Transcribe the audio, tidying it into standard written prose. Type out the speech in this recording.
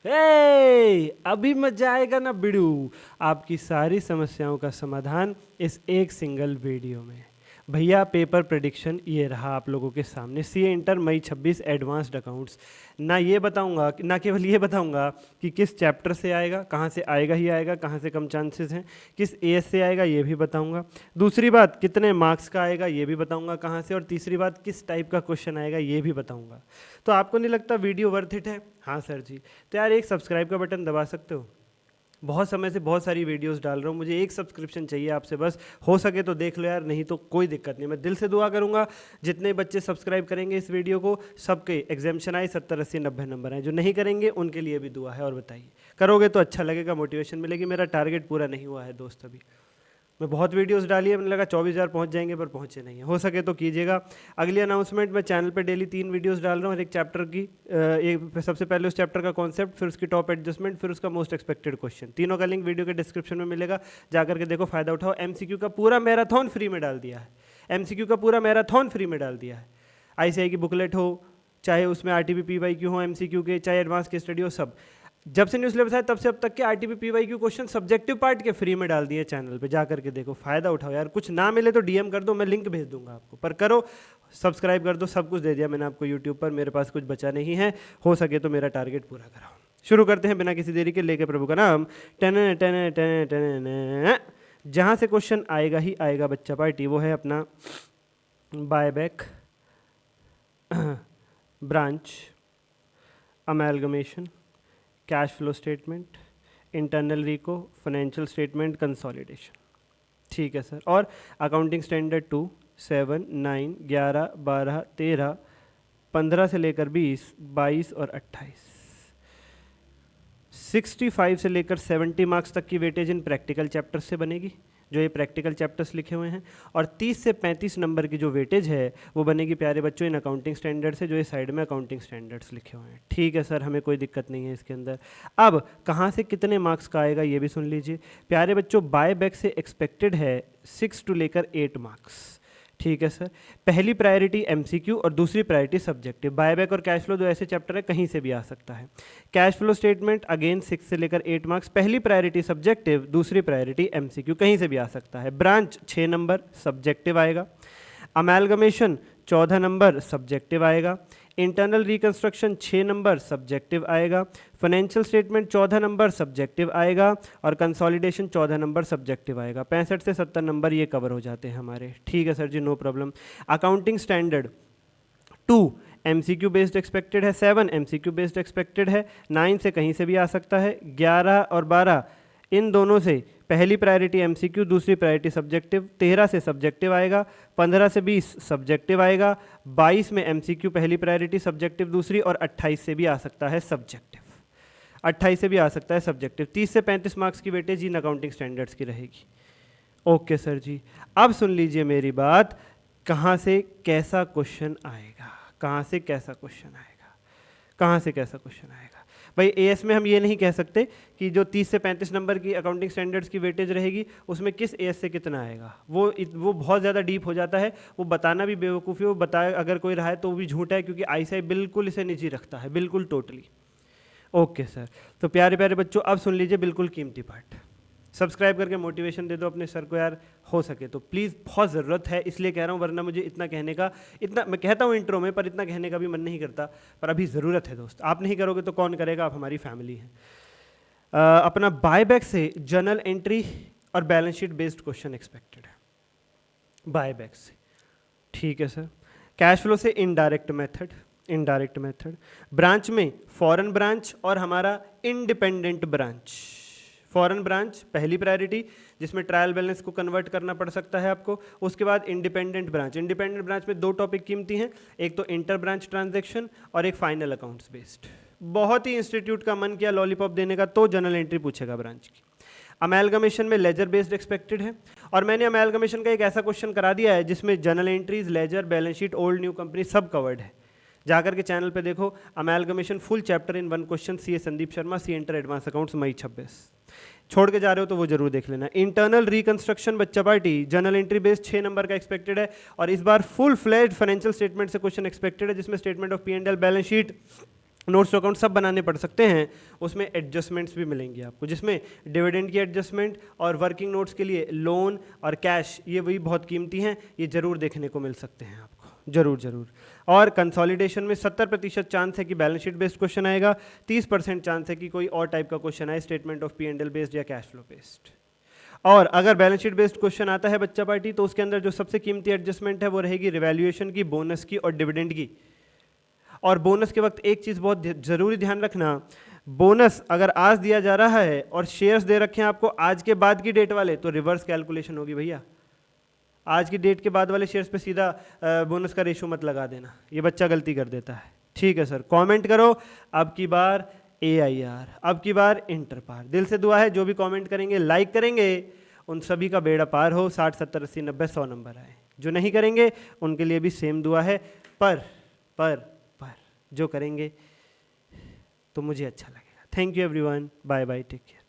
अभी मजा आएगा ना बिड़ू। आपकी सारी समस्याओं का समाधान इस एक सिंगल वीडियो में। भैया पेपर प्रेडिक्शन ये रहा आप लोगों के सामने। सीए इंटर मई 26 एडवांस्ड अकाउंट्स। ना ये बताऊंगा, ना केवल ये बताऊंगा कि किस चैप्टर से आएगा, कहाँ से आएगा ही आएगा, कहाँ से कम चांसेस हैं, किस एएस से आएगा ये भी बताऊंगा। दूसरी बात कितने मार्क्स का आएगा ये भी बताऊंगा कहाँ से, और तीसरी बात किस टाइप का क्वेश्चन आएगा ये भी बताऊंगा। तो आपको नहीं लगता वीडियो वर्थ इट है? हाँ सर जी। तो यार एक सब्सक्राइब का बटन दबा सकते हो? बहुत समय से बहुत सारी वीडियोस डाल रहा हूँ, मुझे एक सब्सक्रिप्शन चाहिए आपसे, बस हो सके तो देख लो यार, नहीं तो कोई दिक्कत नहीं। मैं दिल से दुआ करूँगा जितने बच्चे सब्सक्राइब करेंगे इस वीडियो को सबके एग्जामिशन आए 70 80 90 नंबर आए। जो नहीं करेंगे उनके लिए भी दुआ है। और बताइए, करोगे तो अच्छा लगेगा, मोटिवेशन मिलेगी। मेरा टारगेट पूरा नहीं हुआ है दोस्त अभी। मैं बहुत वीडियोस डाली है, मैंने लगा 24,000 पहुंच जाएंगे, पर पहुंचे नहीं है। हो सके तो कीजिएगा। अगली अनाउंसमेंट, मैं चैनल पे डेली 3 वीडियोस डाल रहा हूँ, हर एक चैप्टर की। एक सबसे पहले उस चैप्टर का कॉन्सेप्ट, फिर उसकी टॉप एडजस्टमेंट, फिर उसका मोस्ट एक्सपेक्टेड क्वेश्चन। तीनों का लिंक वीडियो के डिस्क्रिप्शन में मिलेगा, जाकर के देखो, फायदा उठाओ। एमसीक्यू का पूरा मैराथन फ्री में डाल दिया है। एमसीक्यू का पूरा मैराथन फ्री में डाल दिया है। आईसीआई की बुकलेट हो, चाहे उसमें आरटीपी पीवाईक्यू हो एमसीक्यू के, चाहे एडवांस के स्टडी हो, सब। जब से न्यूज़ सिलेबस आया तब से अब तक के RTP PYQ question subjective part के फ्री में डाल दिए चैनल पे, जा करके देखो, फायदा उठाओ यार। कुछ ना मिले तो डीएम कर दो, मैं लिंक भेज दूंगा आपको, पर करो, सब्सक्राइब कर दो। सब कुछ दे दिया मैंने आपको यूट्यूब पर, मेरे पास कुछ बचा नहीं है। हो सके तो मेरा टारगेट पूरा कराओ। शुरू करते हैं बिना किसी देरी के, लेके प्रभु का नाम। टन टन टन टन। जहाँ से क्वेश्चन आएगा ही आएगा बच्चा पार्टी, वो है अपना buyback, branch, amalgamation, cash flow statement, internal reco, financial statement, consolidation. ठीक है सर। और अकाउंटिंग स्टैंडर्ड 2, 7, 9, 11, 12, 13, 15 से लेकर 20, 22 और 28। 65 से लेकर 70 मार्क्स तक की वेटेज इन प्रैक्टिकल चैप्टर से बनेगी, जो ये प्रैक्टिकल चैप्टर्स लिखे हुए हैं। और 30 से 35 नंबर की जो वेटेज है वो बनेगी प्यारे बच्चों इन अकाउंटिंग स्टैंडर्ड से, जो ये साइड में अकाउंटिंग स्टैंडर्ड्स लिखे हुए हैं। ठीक है सर, हमें कोई दिक्कत नहीं है इसके अंदर। अब कहाँ से कितने मार्क्स का आएगा ये भी सुन लीजिए प्यारे बच्चों। बायबैक से एक्सपेक्टेड है 6 to लेकर 8 मार्क्स। ठीक है सर। पहली प्रायोरिटी एमसीक्यू और दूसरी प्रायोरिटी सब्जेक्टिव। बायबैक और कैश फ्लो दो ऐसे चैप्टर है, कहीं से भी आ सकता है। कैश फ्लो स्टेटमेंट अगेन 6 से लेकर 8 मार्क्स, पहली प्रायोरिटी सब्जेक्टिव, दूसरी प्रायोरिटी एमसीक्यू, कहीं से भी आ सकता है। ब्रांच 6 नंबर सब्जेक्टिव आएगा। अमेलगमेशन 14 नंबर सब्जेक्टिव आएगा। इंटरनल रिकंस्ट्रक्शन 6 नंबर सब्जेक्टिव आएगा। फाइनेंशियल स्टेटमेंट 14 नंबर सब्जेक्टिव आएगा। और कंसोलिडेशन 14 नंबर सब्जेक्टिव आएगा। 65 से 70 नंबर ये कवर हो जाते हैं हमारे। ठीक है sir ji, no problem. Accounting standard 2 MCQ based expected है, 7 एमसीक्यू बेस्ड एक्सपेक्टेड है, 9 से कहीं से भी आ सकता है, 11 और 12 इन दोनों से पहली प्रायोरिटी एमसीक्यू, दूसरी प्रायोरिटी सब्जेक्टिव, 13 से सब्जेक्टिव आएगा, 15 से 20 सब्जेक्टिव आएगा, 22 में एमसीक्यू पहली प्रायोरिटी सब्जेक्टिव दूसरी, और 28 से भी आ सकता है सब्जेक्टिव। 28 से भी आ सकता है सब्जेक्टिव। 30 से 35 मार्क्स की वेटेज इन अकाउंटिंग स्टैंडर्ड्स की रहेगी। ओके सर जी। अब सुन लीजिए मेरी बात, कहाँ से कैसा क्वेश्चन आएगा, कहाँ से कैसा क्वेश्चन आएगा, कहाँ से कैसा क्वेश्चन आएगा। भाई एएस में हम ये नहीं कह सकते कि जो 30 से 35 नंबर की अकाउंटिंग स्टैंडर्ड्स की वेटेज रहेगी उसमें किस एएस से कितना आएगा, वो बहुत ज़्यादा डीप हो जाता है। वो बताना भी बेवकूफ़ी, वो बताए अगर कोई रहा है तो वो भी झूठ है, क्योंकि आईसीआई बिल्कुल इसे निजी रखता है, बिल्कुल टोटली। Okay sir. तो प्यारे प्यारे बच्चों अब सुन लीजिए बिल्कुल कीमती पार्ट। सब्सक्राइब करके मोटिवेशन दे दो अपने सर को यार, हो सके तो प्लीज़, बहुत ज़रूरत है इसलिए कह रहा हूँ, वरना मुझे इतना कहने का, इतना मैं कहता हूँ इंट्रो में, पर इतना कहने का भी मन नहीं करता, पर अभी ज़रूरत है दोस्त। आप नहीं करोगे तो कौन करेगा, आप हमारी फैमिली है। अपना बायबैक से जर्नल एंट्री और balance sheet based question expected है बायबैक से। ठीक है सर। कैश फ्लो से इनडायरेक्ट मेथड। ब्रांच में फॉरेन ब्रांच और हमारा इंडिपेंडेंट ब्रांच। फॉरेन ब्रांच पहली प्रायोरिटी, जिसमें ट्रायल बैलेंस को कन्वर्ट करना पड़ सकता है आपको। उसके बाद इंडिपेंडेंट ब्रांच में 2 टॉपिक कीमती हैं, एक तो इंटर ब्रांच ट्रांजैक्शन और एक फाइनल अकाउंट्स बेस्ड। बहुत ही इंस्टीट्यूट का मन किया लॉलीपॉप देने का, तो जनरल एंट्री पूछेगा ब्रांच की। अमेलगमेशन में लेजर बेस्ड एक्सपेक्टेड है, और मैंने अमेलगमेशन का एक ऐसा क्वेश्चन करा दिया है जिसमें general entries, ledger, balance sheet, old new company सब कवर्ड है। जाकर के चैनल पे देखो, amalgamation full chapter in 1 question, CA Sandeep Sharma, C inter advance accounts, मई 26। छोड़ के जा रहे हो तो वो जरूर देख लेना। इंटरनल रिकंस्ट्रक्शन बच्चा party journal entry based 6 number का एक्सपेक्टेड है, और इस बार फुल फ्लेज्ड फाइनेंशियल स्टेटमेंट से क्वेश्चन एक्सपेक्टेड है, जिसमें statement of P and L, balance sheet, notes to account सब बनाने पड़ सकते हैं, उसमें एडजस्टमेंट्स भी मिलेंगी आपको, जिसमें डिविडेंड की एडजस्टमेंट और वर्किंग नोट्स के लिए लोन और कैश, ये वही बहुत कीमती हैं, ये ज़रूर देखने को मिल सकते हैं आपको, ज़रूर। और कंसोलिडेशन में 70% चांस है कि बैलेंस शीट बेस्ड क्वेश्चन आएगा, 30% चांस है कि कोई और टाइप का क्वेश्चन आए, स्टेटमेंट ऑफ P&L बेस्ड या कैश फ्लो बेस्ड। और अगर बैलेंस शीट बेस्ड क्वेश्चन आता है बच्चा पार्टी, तो उसके अंदर जो सबसे कीमती एडजस्टमेंट है वो रहेगी रिवैल्यूएशन की, बोनस की और डिविडेंड की। और बोनस के वक्त एक चीज़ बहुत ज़रूरी ध्यान रखना, बोनस अगर आज दिया जा रहा है और शेयर्स दे रखे हैं आपको आज के बाद की डेट वाले, तो रिवर्स कैलकुलेशन होगी भैया, आज की डेट के बाद वाले शेयर्स पे सीधा बोनस का रेशो मत लगा देना, ये बच्चा गलती कर देता है। ठीक है सर, कमेंट करो अब की बार AIR, अब की बार इंटर पार। दिल से दुआ है जो भी कमेंट करेंगे, लाइक करेंगे, उन सभी का बेड़ा पार हो, 60 70 80 90 100 नंबर आए। जो नहीं करेंगे उनके लिए भी सेम दुआ है, पर जो करेंगे तो मुझे अच्छा लगेगा। Thank you everyone, bye bye, take care.